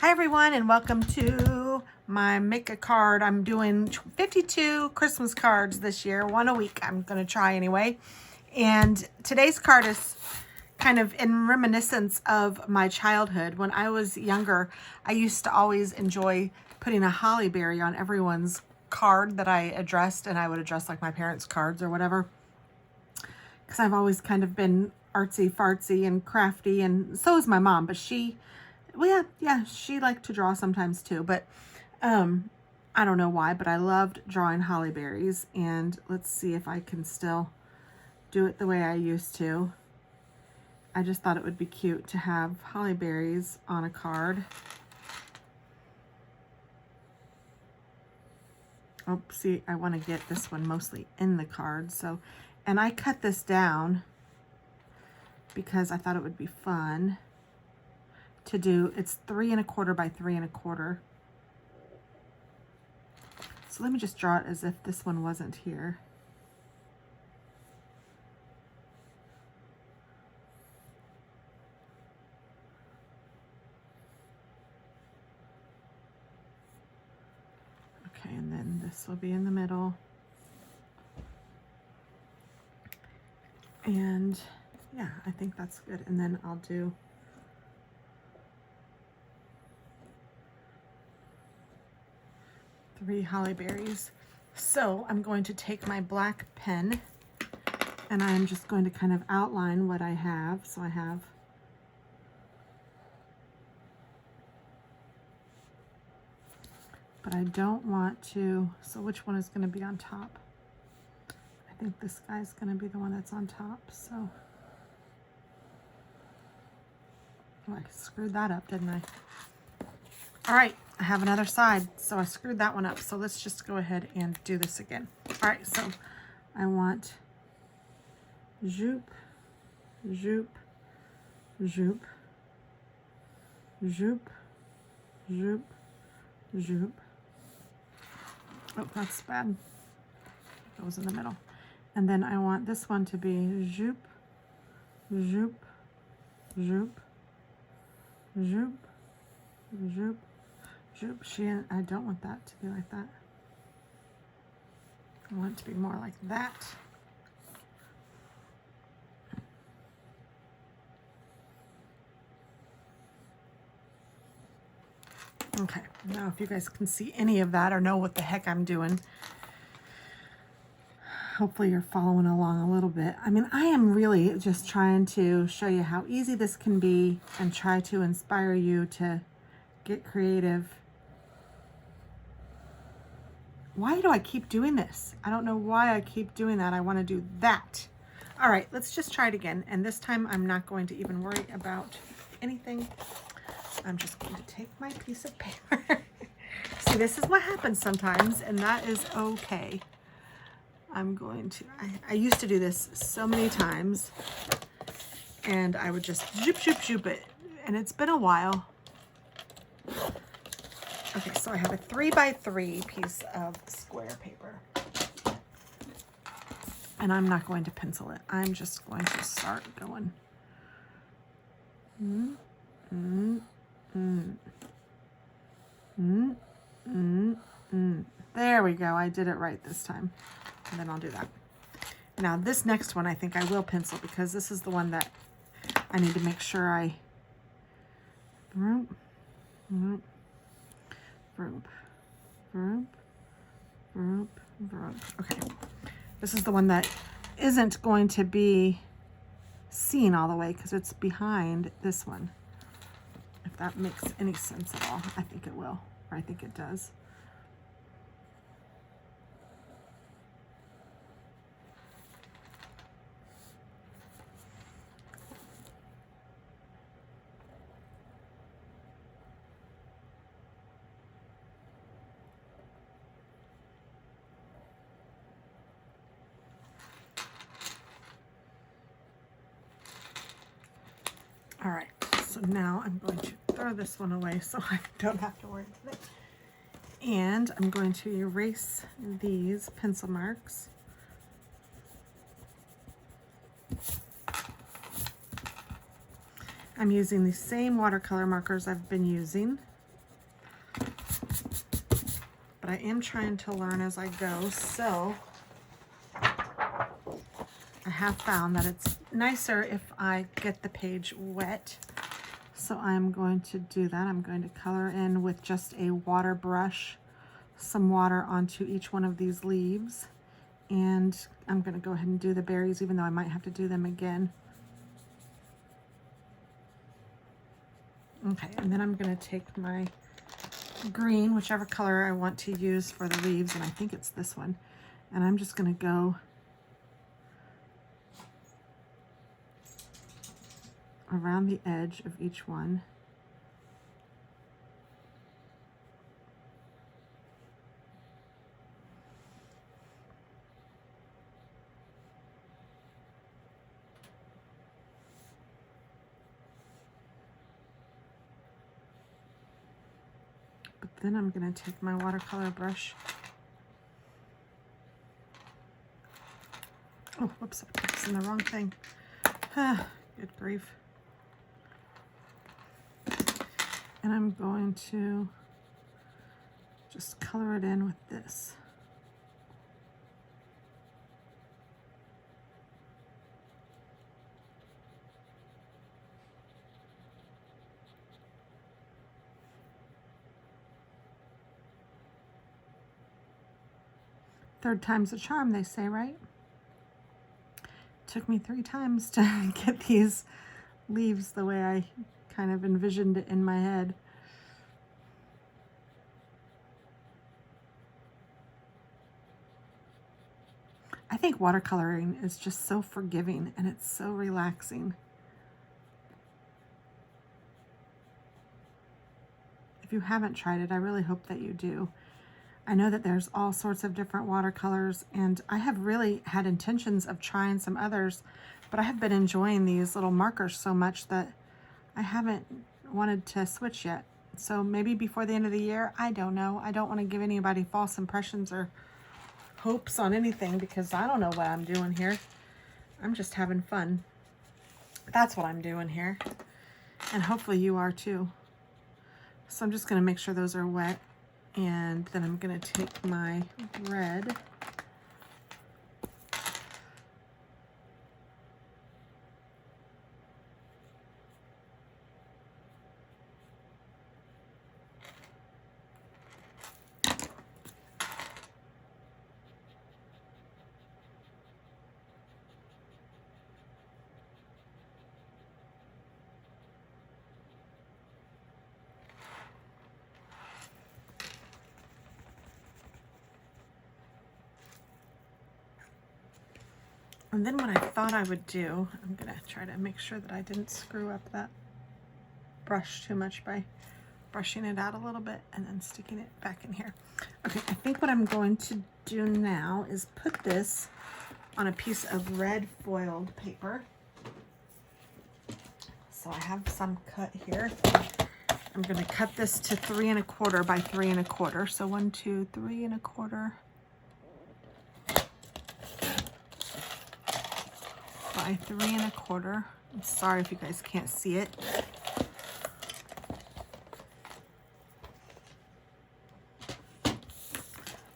Hi everyone, and welcome to my Make a Card. I'm doing 52 Christmas cards this year, one a week. I'm going to try anyway. And today's card is kind of in reminiscence of my childhood. When I was younger, I used to always enjoy putting a holly berry on everyone's card that I addressed, and I would address like my parents' cards or whatever. Because I've always kind of been artsy fartsy and crafty, and so is my mom, but she she liked to draw sometimes too, but I don't know why, but I loved drawing holly berries. And let's see if I can still do it the way I used to. I just thought it would be cute to have holly berries on a card. Oh, see, I want to get this one mostly in the card. So, and I cut this down because I thought it would be fun to do. It's 3 1/4 by 3 1/4. So let me just draw it as if this one wasn't here. Okay, and then this will be in the middle. And yeah, I think that's good. And then I'll do three holly berries. So I'm going to take my black pen and I'm just going to kind of outline what I have. So I have but I don't want to, so which one is going to be on top? I think this guy's going to be the one that's on top. So oh, I screwed that up, didn't I? All right, I have another side, so I screwed that one up. So let's just go ahead and do this again. All right, so I want zoop, zoop, zoop, zoop, zoop, zoop. Oh, that's bad. It goes in the middle. And then I want this one to be zoop, zoop, zoop, zoop, zoop, zoop. I don't want that to be like that. I want it to be more like that. Okay, now if you guys can see any of that or know what the heck I'm doing, hopefully you're following along a little bit. I mean, I am really just trying to show you how easy this can be and try to inspire you to get creative. Why do I keep doing this? I don't know why I keep doing that. I want to do that. All right, let's just try it again. And this time I'm not going to even worry about anything. I'm just going to take my piece of paper. See, this is what happens sometimes, and that is okay. I'm going to, I used to do this so many times, and I would just zoop, zoop, zoop it, and it's been a while. Okay, so I have a 3 by 3 piece of square paper, and I'm not going to pencil it. I'm just going to start going. There we go. I did it right this time. And then I'll do that. Now this next one I think I will pencil because this is the one that I need to make sure I okay. This is the one that isn't going to be seen all the way because it's behind this one. If that makes any sense at all. I think it will, or I think it does. All right, so now I'm going to throw this one away so I don't have to worry about it. And I'm going to erase these pencil marks. I'm using the same watercolor markers I've been using. but I am trying to learn as I go. So I have found that it's nicer if I get the page wet. So I'm going to do that. I'm going to color in with just a water brush, some water onto each one of these leaves. And I'm going to go ahead and do the berries, even though I might have to do them again. Okay, and then I'm going to take my green, whichever color I want to use for the leaves, and I think it's this one. And I'm just going to go around the edge of each one. But then I'm going to take my watercolor brush. Oh, whoops, I put this in the wrong thing. Ah, good grief. And I'm going to just color it in with this. Third time's a charm, they say, right? Took me 3 times to get these leaves the way I kind of envisioned it in my head. I think watercoloring is just so forgiving and it's so relaxing. If you haven't tried it, I really hope that you do. I know that there's all sorts of different watercolors, and I have really had intentions of trying some others, but I have been enjoying these little markers so much that I haven't wanted to switch yet. So maybe before the end of the year, I don't know. I don't want to give anybody false impressions or hopes on anything because I don't know what I'm doing here. I'm just having fun. That's what I'm doing here. And hopefully you are too. So I'm just going to make sure those are wet. And then I'm going to take my red and then what I thought I would do, I'm going to try to make sure that I didn't screw up that brush too much by brushing it out a little bit and then sticking it back in here. Okay, I think what I'm going to do now is put this on a piece of red foiled paper. So I have some cut here. I'm going to cut this to 3 1/4 by 3 1/4. So 1, 2, 3 1/4 by 3 1/4. I'm sorry if you guys can't see it.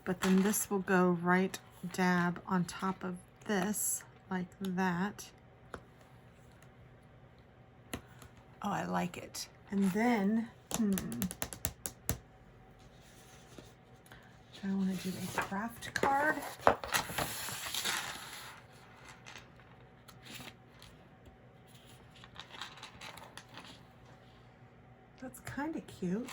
But then this will go right dab on top of this, like that. Oh, I like it. And then, do I want to do a craft card? That's kind of cute.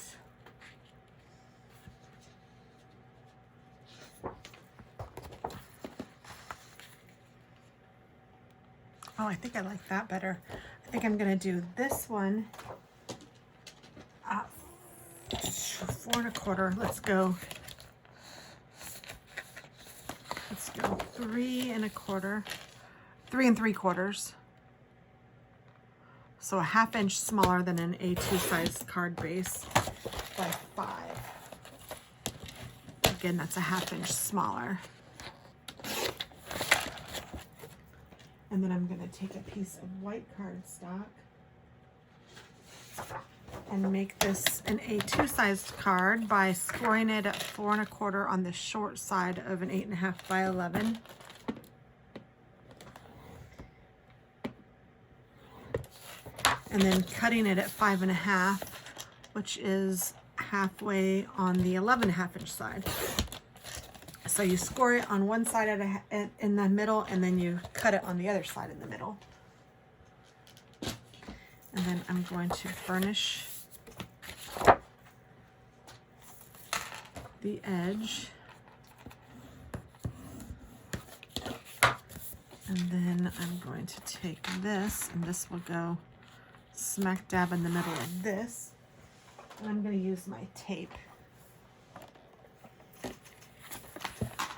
Oh, I think I like that better. I think I'm going to do this one at 4 1/4. Let's go 3 1/4, 3 3/4. So a 1/2 inch smaller than an A2 size card base by 5. Again, that's a 1/2 inch smaller. And then I'm going to take a piece of white cardstock and make this an A2 sized card by scoring it at 4 1/4 on the short side of an 8.5 by 11. And then cutting it at 5 1/2, which is halfway on the 11.5 inch side. So you score it on one side in the middle, and then you cut it on the other side in the middle. And then I'm going to burnish the edge. And then I'm going to take this, and this will go smack dab in the middle of this. And I'm going to use my tape.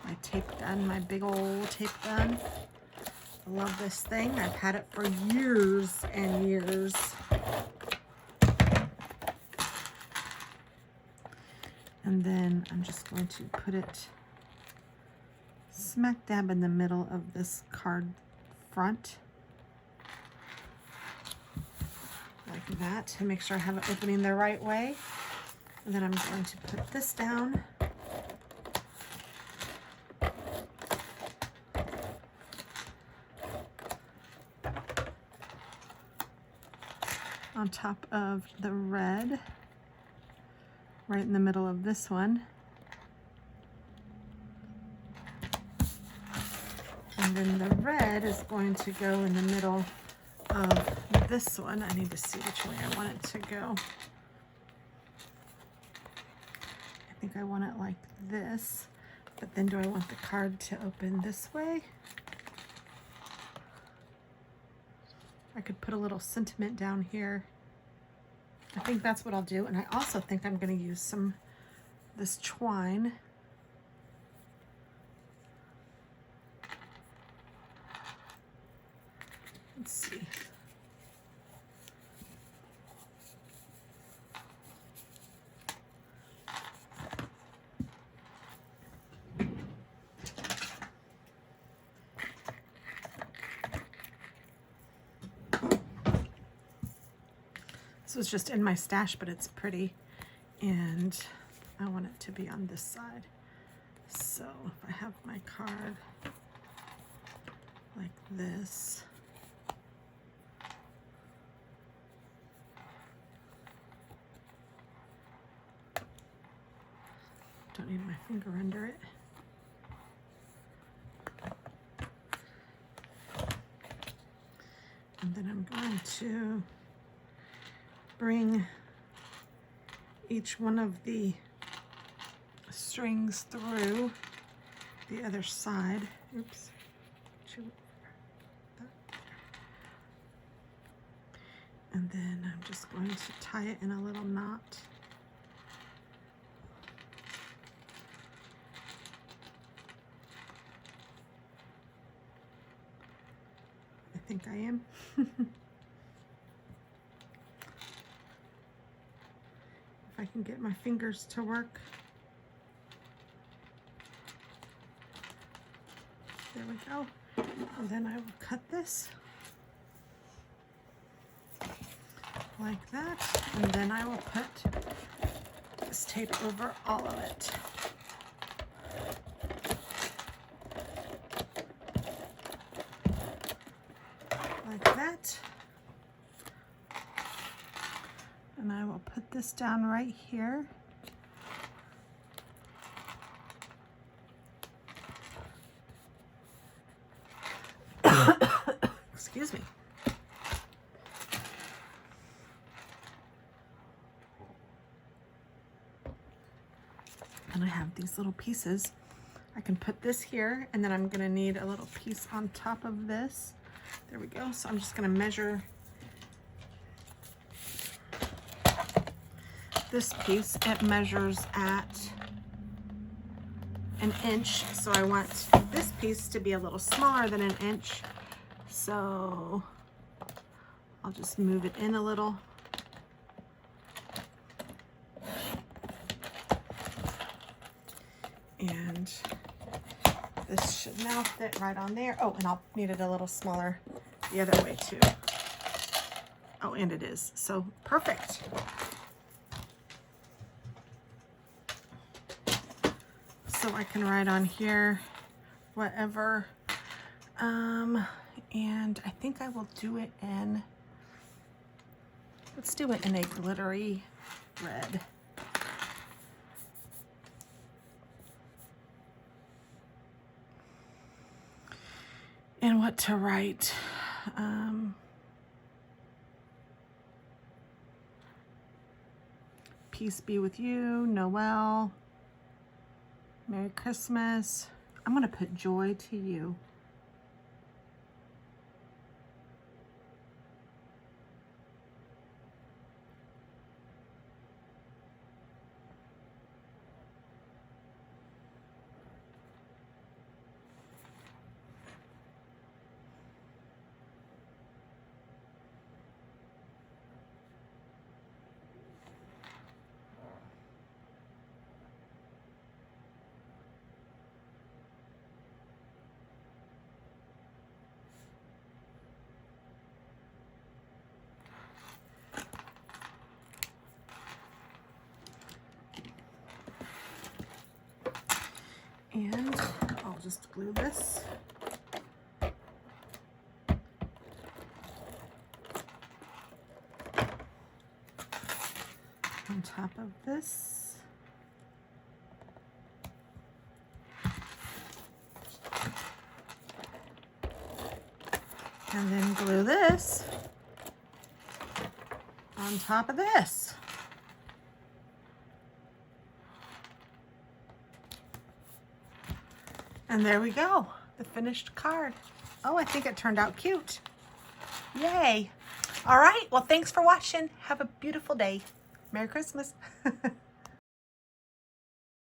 My tape gun, my big old tape gun. I love this thing. I've had it for years and years. And then I'm just going to put it smack dab in the middle of this card front. Like that, to make sure I have it opening the right way. And then I'm going to put this down. On top of the red, right in the middle of this one. And then the red is going to go in the middle of this one. I need to see which way I want it to go. I think I want it like this, but then do I want the card to open this way? I could put a little sentiment down here. I think that's what I'll do. And I also think I'm going to use this twine. Let's see. This was just in my stash, but it's pretty, and I want it to be on this side. So if I have my card like this, don't need my finger under it. And then I'm going to bring each one of the strings through the other side. Oops. And then I'm just going to tie it in a little knot. I think I am. If I can get my fingers to work. There we go. And then I will cut this like that. And then I will put this tape over all of it. Like that. And I will put this down right here. Excuse me. And I have these little pieces. I can put this here, and then I'm gonna need a little piece on top of this. There we go. So I'm just gonna measure this piece. It measures at 1 inch. So I want this piece to be a little smaller than 1 inch. So I'll just move it in a little. And this should now fit right on there. Oh, and I'll need it a little smaller the other way too. Oh, and it is. So perfect. so I can write on here whatever. And I think I will do it in, let's do it in a glittery red. And what to write. Peace be with you, Noel, Merry Christmas. I'm gonna put joy to you. And I'll just glue this. On top of this. And then glue this on top of this. And there we go, the finished card. Oh, I think it turned out cute. Yay. All right, well, thanks for watching. Have a beautiful day. Merry Christmas.